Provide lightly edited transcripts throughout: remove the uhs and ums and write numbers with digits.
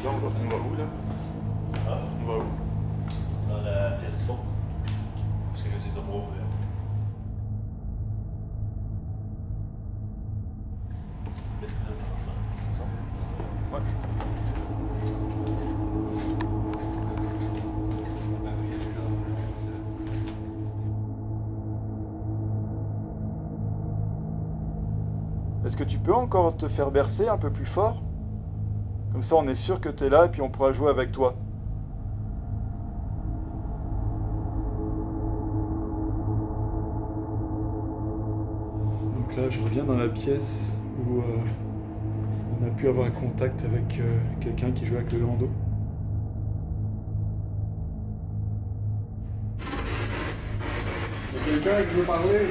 Là, on va où là? Ah, On va où? dans la pièce du fond. Parce que je les ai pas ouverts. Qu'est-ce que tu as Ça? Ouais. Est-ce que tu peux encore te faire bercer un peu plus fort? Comme ça, on est sûr que t'es là et puis on pourra jouer avec toi. Donc là, je reviens dans la pièce où on a pu avoir un contact avec quelqu'un qui jouait avec le landau. Il y a quelqu'un qui veut parler?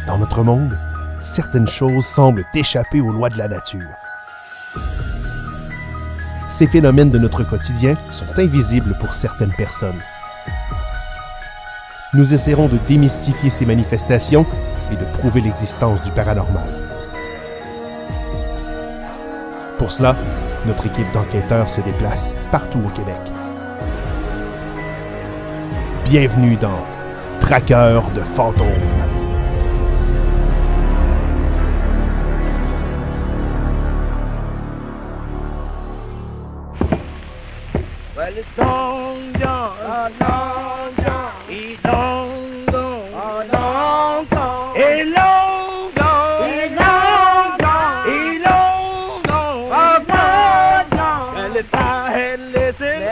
Dans notre monde, certaines choses semblent échapper aux lois de la nature. Ces phénomènes de notre quotidien sont invisibles pour certaines personnes. Nous essaierons de démystifier ces manifestations et de prouver l'existence du paranormal. Pour cela, notre équipe d'enquêteurs se déplace partout au Québec. Bienvenue dans Traqueurs de fantômes. Well, it's Long John, Long John, he's long gone, long gone, he's long gone, he's long gone, he's long gone, long gone. Well, if I had listened,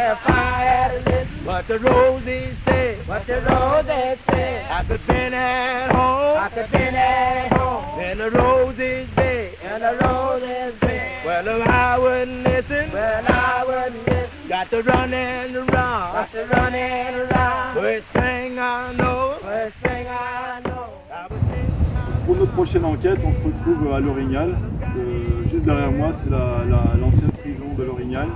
what the roses said, I could been at home, and the roses bed, Well, if I wouldn't listen, got to run and around, First thing I know, Pour notre prochaine enquête, on se retrouve à l'Orignal. Juste derrière moi, c'est l'ancienne prison de l'Orignal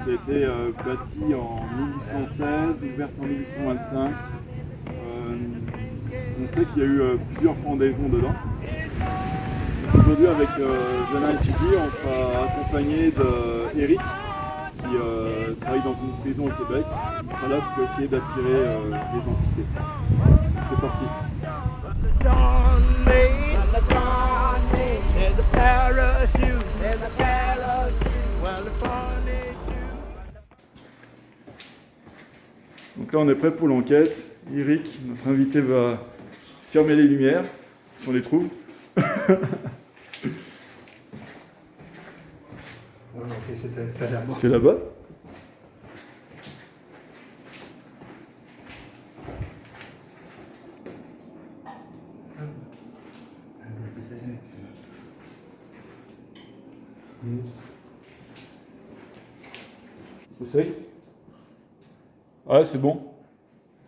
qui a été bâtie en 1816, ouverte en 1825. On sait qu'il y a eu plusieurs pendaisons dedans. Aujourd'hui, avec Jana et Gigi, on sera accompagné d'Eric qui travaille dans une prison au Québec. Il sera là pour essayer d'attirer les entités. C'est parti. Donc là, on est prêt pour l'enquête. Eric, notre invité, va fermer les lumières, si on les trouve. C'était là-bas. C'était là-bas. Essaye. Ouais, c'est bon.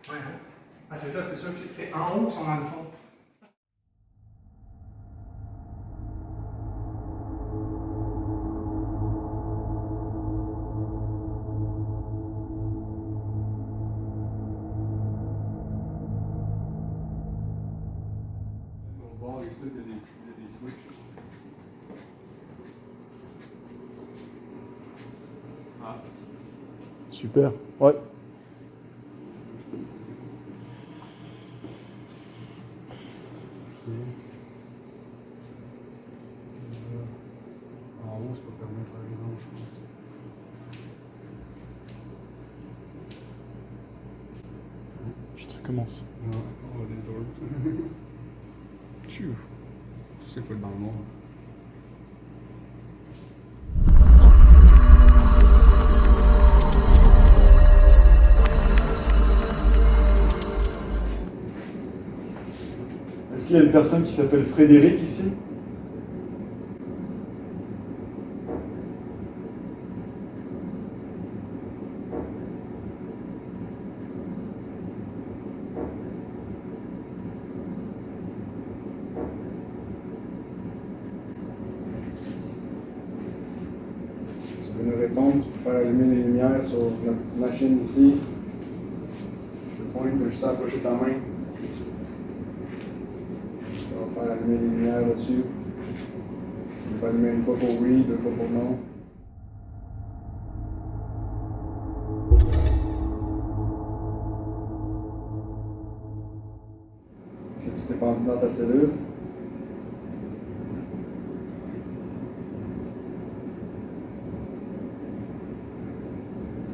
Ouais. Ah, c'est ça, c'est sûr que c'est en haut qu'ils sont dans le fond. Super. Ouais. En haut, c'est pas fermé par exemple, je pense. Ça commence. Ouais, on va les autres. Tchou. Tu sais quoi dans le monde. Est-ce qu'il y a une personne qui s'appelle Frédéric ici? peux nous répondre, tu peux faire allumer les lumières sur notre petite machine ici. Je te pointe, tu peux juste approcher ta main. On va faire allumer les lumières là-dessus. On va allumer une fois pour oui, 2 fois pour non. Est-ce que tu t'es pendu dans ta cellule?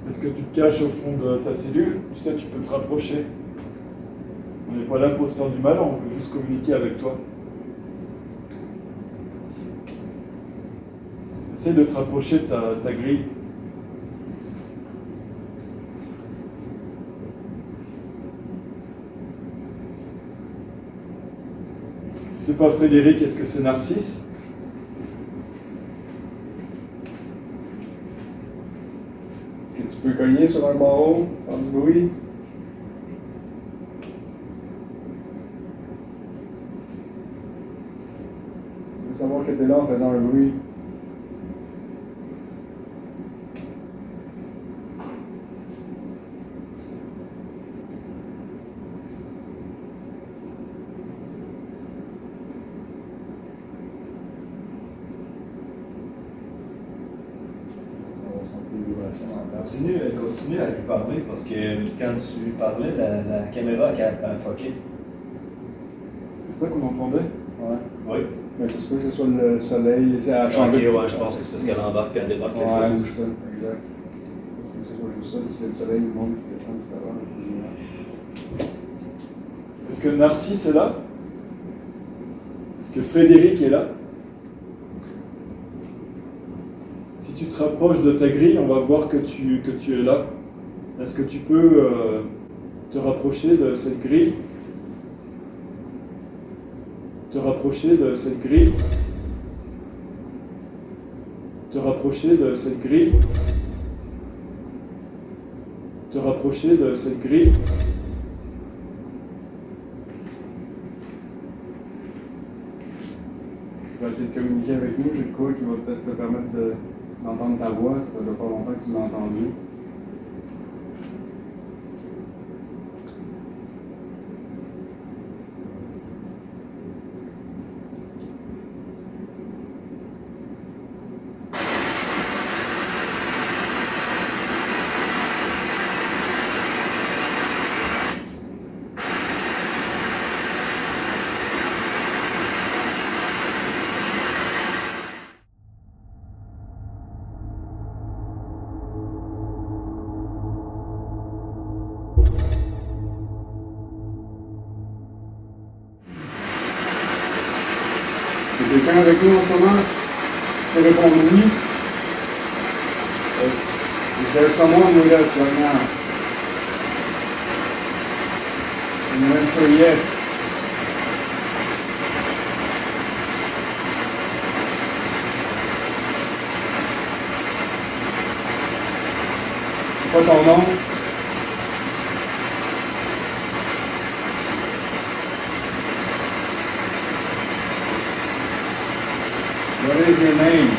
Est-ce que tu te caches au fond de ta cellule? Tu sais, tu peux te rapprocher. On n'est pas là pour te faire du mal, on veut juste communiquer avec toi. Essaye de te rapprocher de ta grille. Si c'est pas Frédéric, est-ce que c'est Narcisse? Est-ce que tu peux cogner sur un barreau, faire du bruit? Je veux savoir que tu es là en faisant un bruit. Continue à lui parler parce que quand tu lui parlais, la caméra a foqué. C'est ça qu'on entendait? Ouais. Oui. Mais ça se peut que ce soit le soleil. C'est à Ok, changer. ouais, je pense que c'est parce qu'elle embarque et elle débarque les Ouais, fois. c'est ça, exact. Parce que ce soit juste ça, parce que le soleil, le monde qui descend tout à l'heure. Est-ce que Narcisse est là? Est-ce que Frédéric est là? Si tu te rapproches de ta grille, on va voir que tu es là. Est-ce que tu peux te rapprocher de cette grille? Te rapprocher de cette grille? Te rapprocher de cette grille? Te rapprocher de cette grille? Tu vas essayer de communiquer avec nous, j'ai de quoi qui va peut-être te permettre d'entendre ta voix, ça fait pas longtemps que tu l'as entendue. Est-ce que quelqu'un avec nous en ce moment? Tu peux répondre oui. Is there someone with us right now? And you answer yes. C'est quoi ton nom? What is your name?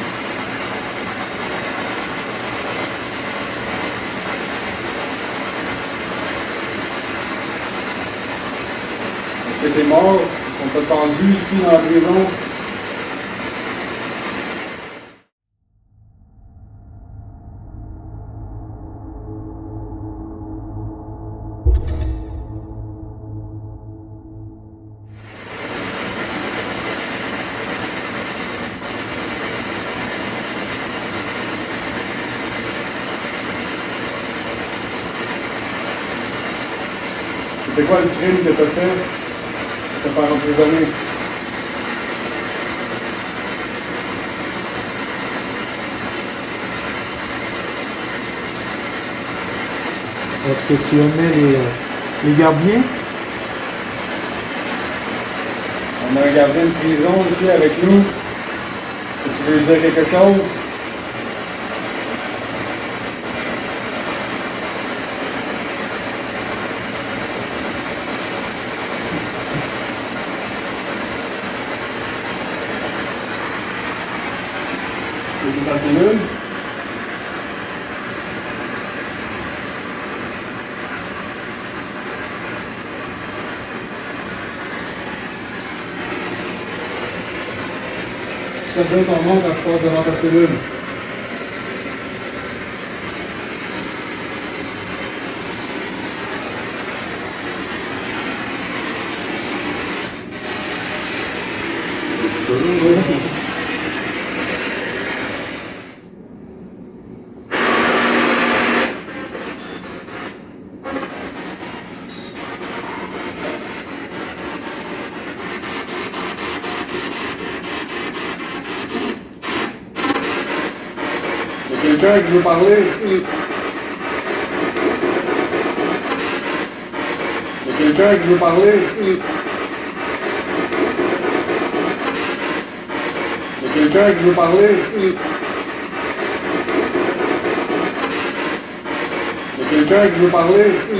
Est-ce que t'es mort? Est-ce qu'on t'a pendu ici dans la prison? C'était quoi le crime que t'as fait? Pour te faire emprisonner? Est-ce que tu aimais les gardiens? On a un gardien de prison ici avec nous. Est-ce que tu veux lui dire quelque chose? Est-ce que c'est ta cellule? juste à dire ton nom quand je passe devant ta cellule. Il y a quelqu'un qui veut parler? Il y a quelqu'un qui veut parler? Il y a quelqu'un qui veut parler? Il y a quelqu'un qui veut parler? Je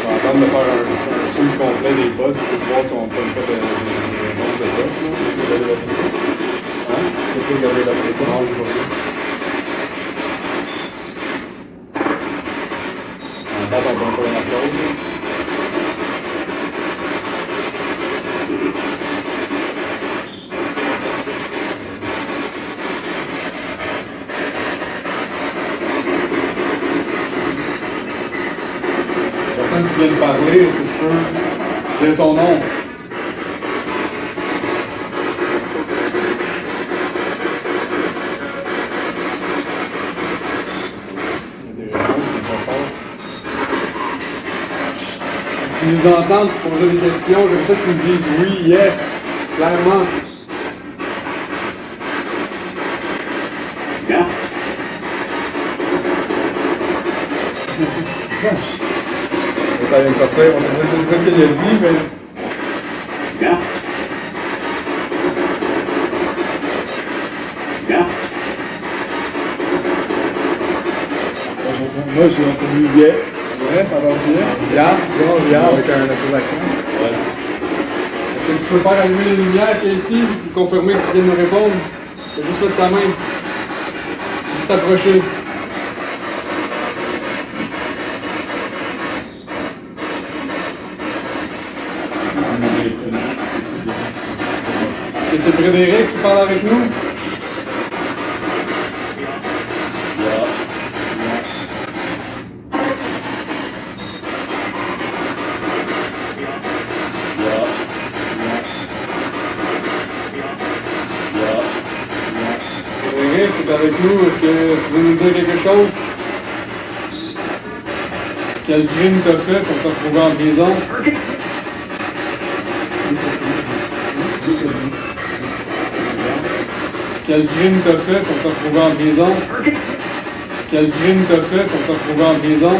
vais attendre de faire un suivi complet des boss, juste voir si on ne pogne pas de boss de boss. Quelqu'un garder la fréquence? Hein? Quelqu'un garder la fréquence? Non, je vois pas. En attendant, on pogne pas grand chose. Personne qui vient de parler, est-ce que tu peux dire ton nom? Il y a des réponses, mais pas fort. Si tu nous entends te poser des questions, j'aimerais ça que tu me dises oui, yes, clairement. Ça vient de sortir, on sait pas ce qu'il a dit, mais... Moi, je l'ai entendu bien. Ouais, t'as entendu bien? Bien, avec un accent. Ouais. Est-ce que tu peux faire allumer les lumières qu'il y a ici, ou confirmer que tu viens de nous répondre? T'as juste mettre ta main. Juste approcher. Est-ce que c'est Frédéric qui parle avec nous? Frédéric, tu es avec nous, est-ce que tu veux nous dire quelque chose? Quel crime t'as fait pour te retrouver en prison? Quel crime t'as fait pour te retrouver en prison? Quel crime t'as fait pour te retrouver en prison?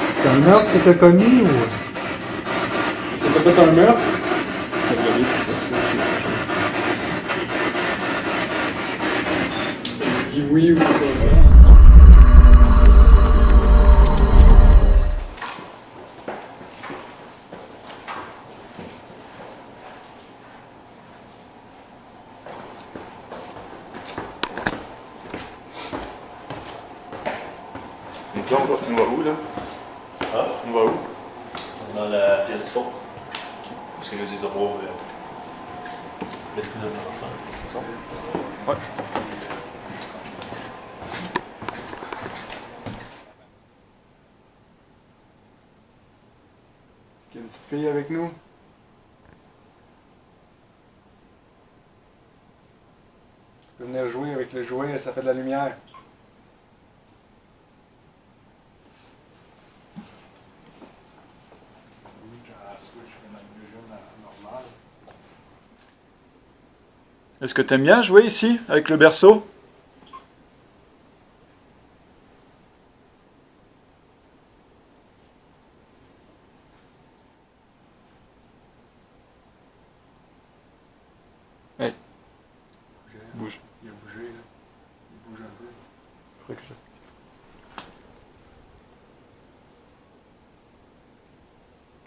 C'est un meurtre que t'as commis ou. Est-ce que t'as fait un meurtre? Dis oui ou pas. Donc là, on va où là? Ah, On va où? c'est dans la pièce du fond. Parce que là, des euros. Laisse tout donner à faire. Ouais. Est-ce qu'il y a une petite fille avec nous? Tu peux venir jouer avec le jouet, ça fait de la lumière. Est-ce que t'aimes bien jouer ici, avec le berceau? Hey. Bouge. Il a bougé, là. Il bouge un peu. Faudrait que je...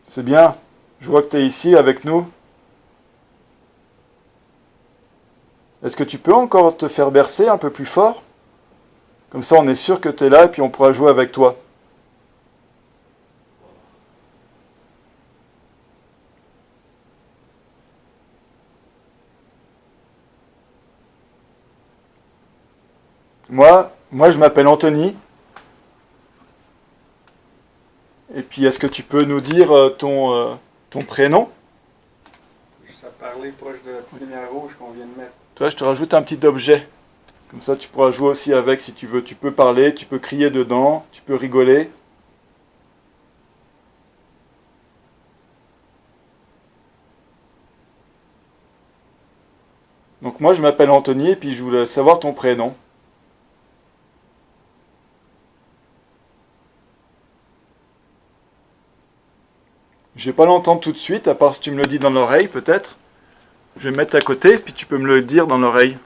C'est bien. Je vois que t'es ici avec nous. Est-ce que tu peux encore te faire bercer un peu plus fort? Comme ça, on est sûr que tu es là et puis on pourra jouer avec toi. Moi, je m'appelle Anthony. Et puis, est-ce que tu peux nous dire ton prénom? Ça parlait proche de la petite lumière rouge qu'on vient de mettre. Toi, je te rajoute un petit objet. Comme ça, tu pourras jouer aussi avec si tu veux. Tu peux parler, tu peux crier dedans, tu peux rigoler. Donc moi, je m'appelle Anthony et puis je voulais savoir ton prénom. Je vais pas l'entendre tout de suite, à part si tu me le dis dans l'oreille, peut-être. Je vais me mettre à côté, puis tu peux me le dire dans l'oreille.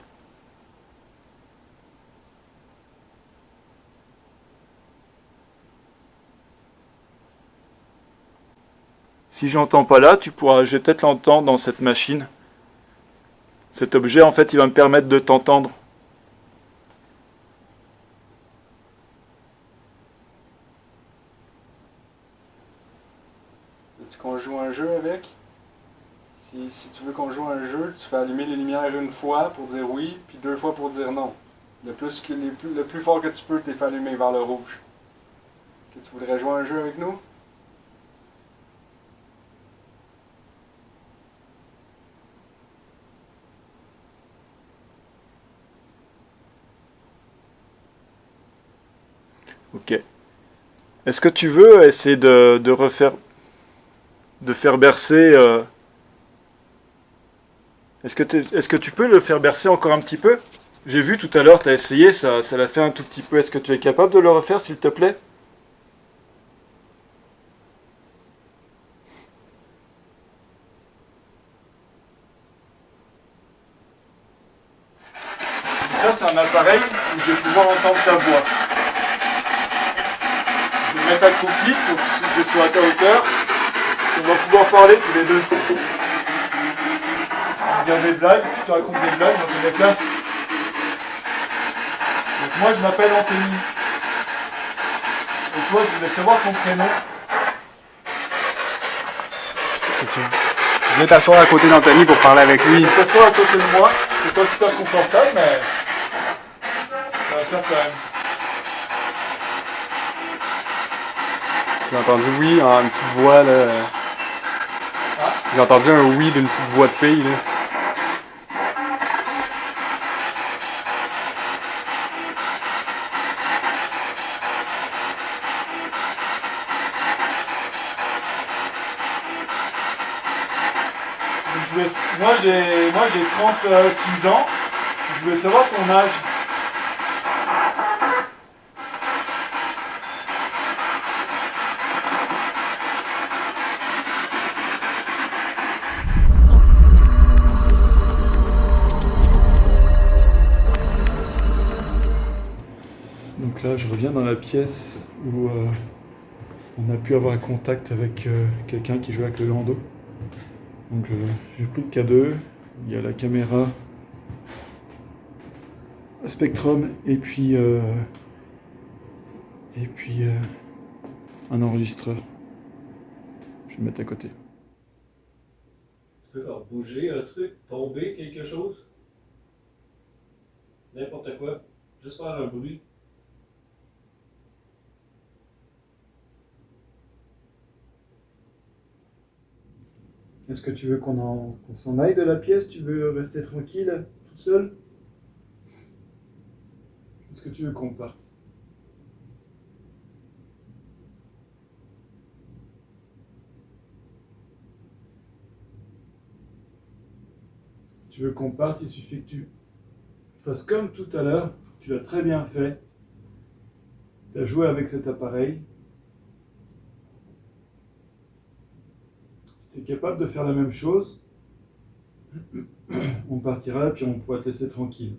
Si j'entends pas là, je vais peut-être l'entendre dans cette machine. Cet objet, en fait, il va me permettre de t'entendre. Veux-tu qu'on joue un jeu avec? Si tu veux qu'on joue un jeu, tu fais allumer les lumières une fois pour dire oui, puis 2 fois pour dire non. Le plus fort que tu peux, t'es fait allumer vers le rouge. Est-ce que tu voudrais jouer un jeu avec nous? Ok. Est-ce que tu veux essayer de refaire... de faire bercer... Est-ce que tu peux le faire bercer encore un petit peu? J'ai vu tout à l'heure, tu as essayé, ça l'a fait un tout petit peu. Est-ce que tu es capable de le refaire, s'il te plaît? Ça, c'est un appareil où je vais pouvoir entendre ta voix. Je vais mettre accroupi pour que je sois à ta hauteur. On va pouvoir parler tous les deux. On va dire des blagues, puis je te raconte des blagues, on va des plats. Donc moi, je m'appelle Anthony. Et toi, je voulais savoir ton prénom. Viens t'asseoir à côté d'Anthony pour parler avec lui. Tu t'assois à côté de moi. C'est pas super confortable, mais ça va faire quand même. J'ai entendu oui en une petite voix là. J'ai entendu un oui d'une petite voix de fille là. Donc, moi j'ai 36 ans. Je voulais savoir ton âge. Donc là, je reviens dans la pièce où on a pu avoir un contact avec quelqu'un qui jouait avec le landau. Donc j'ai pris le K2, il y a la caméra Spectrum et puis un enregistreur. Je vais le mettre à côté. Tu peux faire bouger un truc, tomber quelque chose? N'importe quoi. Juste faire un bruit. Est-ce que tu veux qu'on s'en aille de la pièce? Tu veux rester tranquille, tout seul? Est-ce que tu veux qu'on parte? Si tu veux qu'on parte, il suffit que tu fasses comme tout à l'heure. Tu l'as très bien fait. Tu as joué avec cet appareil. Si tu es capable de faire la même chose, on partira et puis on pourra te laisser tranquille.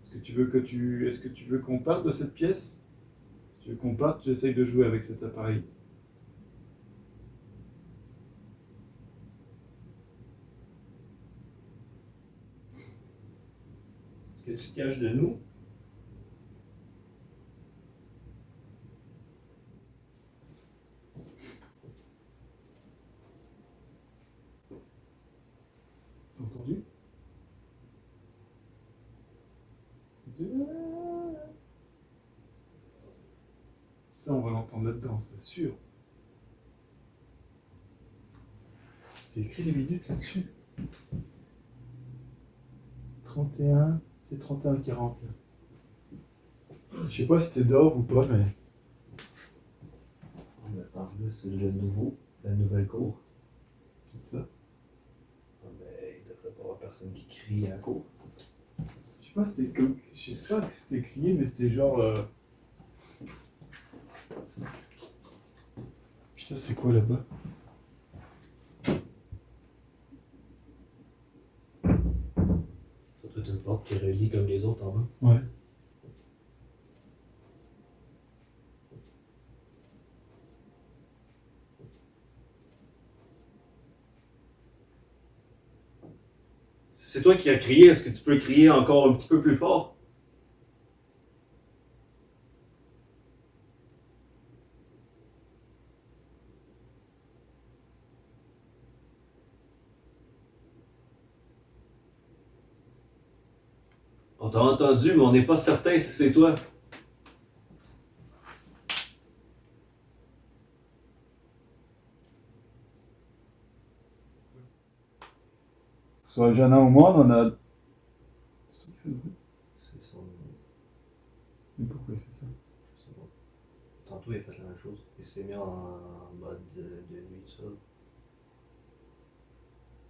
Est-ce que tu veux qu'on parte de cette pièce? Si tu veux qu'on parte, tu essayes de jouer avec cet appareil. Est-ce que tu te caches de nous? T'as entendu? Ça, on va l'entendre là-dedans, c'est sûr. C'est écrit les minutes là-dessus. 31, c'est 31-40 là. Je sais pas si c'était d'or ou pas, mais. On attend là, c'est la nouvelle cour. C'est ça. Ah, mais il devrait pas avoir personne qui crie à la cour. Je sais pas, c'était comme. Je sais pas que c'était crié, mais c'était genre. Puis ça, c'est quoi là-bas? Ça doit être une porte qui relie comme les autres en bas. Ouais. C'est toi qui as crié, est-ce que tu peux crier encore un petit peu plus fort? On t'a entendu, mais on n'est pas certain si c'est toi. Soit Jana ou moi, on a. C'est son... Mais pourquoi il fait ça? c'est bon. Tantôt, il a fait la même chose. Il s'est mis en mode de nuit, tout ça.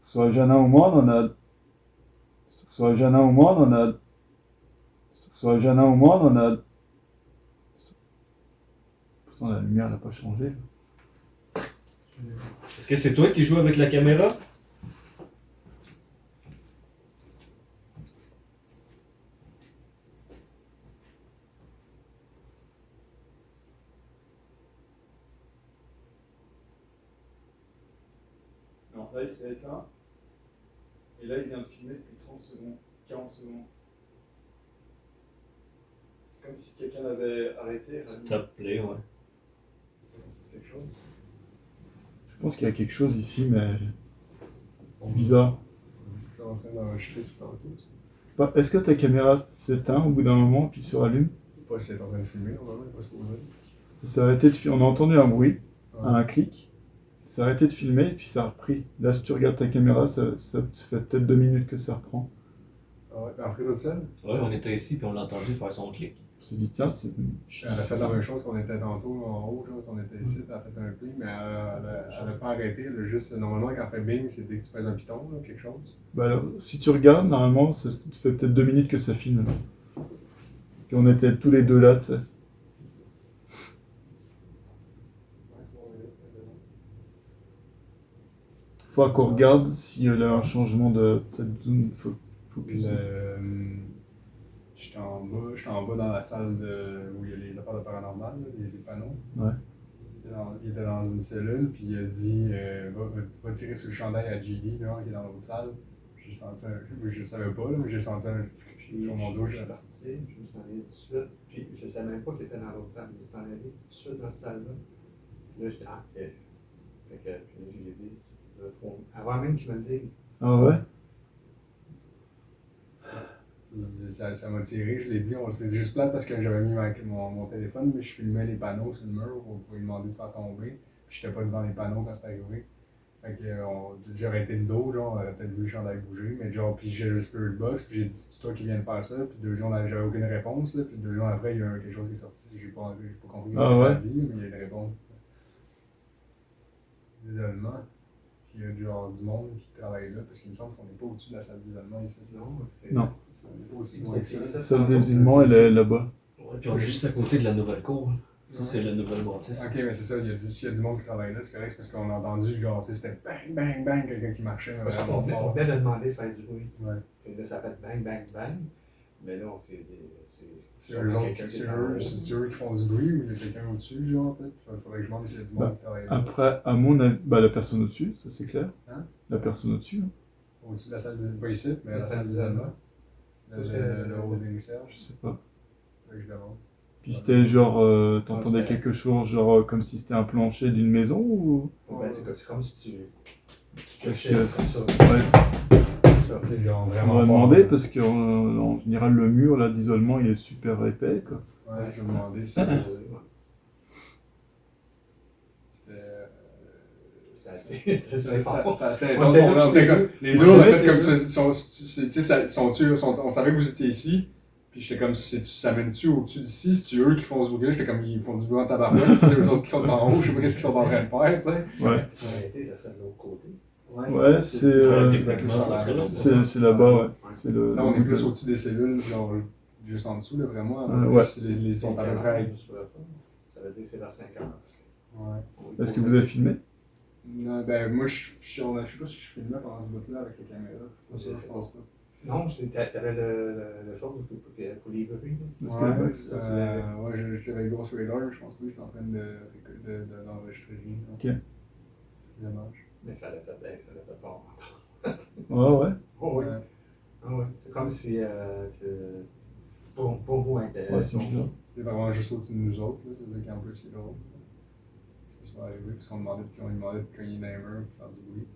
Soit Jana ou moi, on a. Soit Jana ou moi, on a. Soit Jana ou moi, on a. Pourtant, la lumière n'a pas changé. Est-ce que c'est toi qui joues avec la caméra? Non, là il s'est éteint. Et là il vient de filmer depuis 30 secondes, 40 secondes. C'est comme si quelqu'un l'avait arrêté. Stop play, ouais. C'est quelque chose. Je pense qu'il y a quelque chose ici, mais c'est bizarre. C'est en train d'enregistrer tout tantôt. Bah, est-ce que ta caméra s'éteint au bout d'un moment puis se rallume? Pas si elle est en train de filmer, normalement, il n'est pas supposé. Ça s'est arrêté de filmer. On a entendu un bruit, Ouais. un clic. Ça s'est arrêté de filmer et puis ça a repris. Là, si tu regardes ta caméra, ça fait peut-être 2 minutes que ça reprend. Ah ouais, après toute seule, Ouais, on était ici puis on l'a entendu faire son clic. On s'est dit, tiens, c'est. elle a fait la même chose qu'on était tantôt en haut, genre, qu'on était ici, elle a fait un pli, mais elle a pas arrêté, elle a juste, normalement, quand elle fait bing, c'est dès que tu fais un piton, là, quelque chose. Bah alors, si tu regardes, normalement, ça fait peut-être 2 minutes que ça filme. Là. Puis on était tous les deux là, tu sais. Faut qu'on regarde s'il y a un changement de cette zone focus. J'étais en bas dans la salle où il y a les affaires de paranormal, là, les panneaux. Ouais. Il était dans une cellule, puis il a dit va tirer sur le chandail à JD, là, qui est dans l'autre salle. J'ai senti je savais pas, là, mais j'ai senti un Puis sur mon dos. je suis parti, je me suis allé tout de suite. Puis je ne savais même pas qu'il était dans l'autre salle. Je me suis allé tout de suite dans cette salle-là. Puis là, j'étais OK. Fait que, puis là, j'ai dit, avant même qu'il me le dise. Ah ouais? Ça m'a tiré, je l'ai dit, c'est juste plate parce que j'avais mis mon téléphone, mais je filmais les panneaux sur le mur pour lui demander de faire tomber. Puis j'étais pas devant les panneaux quand c'est arrivé. Fait que j'aurais été de dos, genre, on aurait peut-être vu le chandail bouger, mais genre, puis j'ai le Spirit Box, puis j'ai dit, c'est toi qui viens de faire ça, puis 2 jours, j'avais aucune réponse, là, puis 2 jours après, il y a quelque chose qui est sorti, j'ai pas compris ce que ça a dit, mais il y a une réponse. D'isolement. S'il y a genre du monde qui travaille là, parce qu'il me semble qu'on n'est pas au-dessus de la salle d'isolement ici. Non. On n'est pas aussi loin C'est que ça. ça. La salle d'isolement, elle est là-bas. Ouais, puis on est juste à côté de la nouvelle cour. Ça, c'est la nouvelle bâtisse. Ok, mais c'est ça, s'il y a du monde qui travaille là, c'est correct, c'est parce qu'on a entendu, genre, tu sais, c'était bang, bang, bang, quelqu'un qui marchait. Parce qu'on vraiment fort. venait de demander de faire du bruit. Ouais. Puis là, ça fait bang, bang, bang. Mais là, C'est eux autres, c'est eux qui font du bruit ou il y a quelqu'un au-dessus, genre, peut-être? Il faudrait que je demande s'il y a du monde qui travaille là. Après, à mon avis, bah, la personne au-dessus, ça c'est clair. Hein? La personne au-dessus. Hein. Au-dessus de la salle d'isolement, pas ici, mais la La salle salle d'isolement. d'isolement. Le holding cell, Je sais pas. faudrait que je demande. Puis c'était genre, t'entendais Ouais, quelque chose, genre comme si c'était un plancher d'une maison ou. Ben, c'est comme si tu Parce cachais que- comme ça. Ouais. ça. Tu sais, genre On vraiment. va fort. demander parce qu'en général, le mur là d'isolement il est super épais. Quoi. Ouais, je me demandais si C'était assez fort. c'est assez On intense. était là On tous était les comme- deux. les Tu deux, on a savais, fait t'es comme là? ça. On savait que vous étiez ici. Puis j'étais comme, ça mène-tu au-dessus d'ici? C'est-tu eux qui font ce bruit-là? J'étais comme, ils font du bruit en tabarouette. C'est eux autres qui sont en haut. Je sais pas ce qu'ils sont en train de faire, tu sais. Ouais, Si on arrêtait, ça serait de l'autre côté. ouais c'est Techniquement, ça serait là. c'est là-bas, ouais. C'est le. Là, on est plus au-dessus des cellules, genre juste en dessous, là, vraiment. Ouais. Les sont à peu près. Ça veut dire que c'est vers 5 heures. Ouais. Est-ce que vous avez filmé? Non, ben, moi, je sais pas si je filmais pendant ce bout-là avec la caméra. C'est Je pense pas. Non, t'avais le chose pour les bruits. Est-ce Ouais, que- j'avais le gros radar, mais je pense que oui, j'étais en train d'enregistrer lui. Ok. Dommage. Mais ça l'a fait fort. Ouais, ouais. Oh oui. Ouais. Ah ouais. C'est comme si pour vous Ouais, c'est bizarre. C'est vraiment juste au-dessus de nous autres, là. C'est-à-dire qu'en plus, c'est drôle. Que ça soit arrivé, parce qu'on lui demandait de cogner dans les murs pour faire du bruit.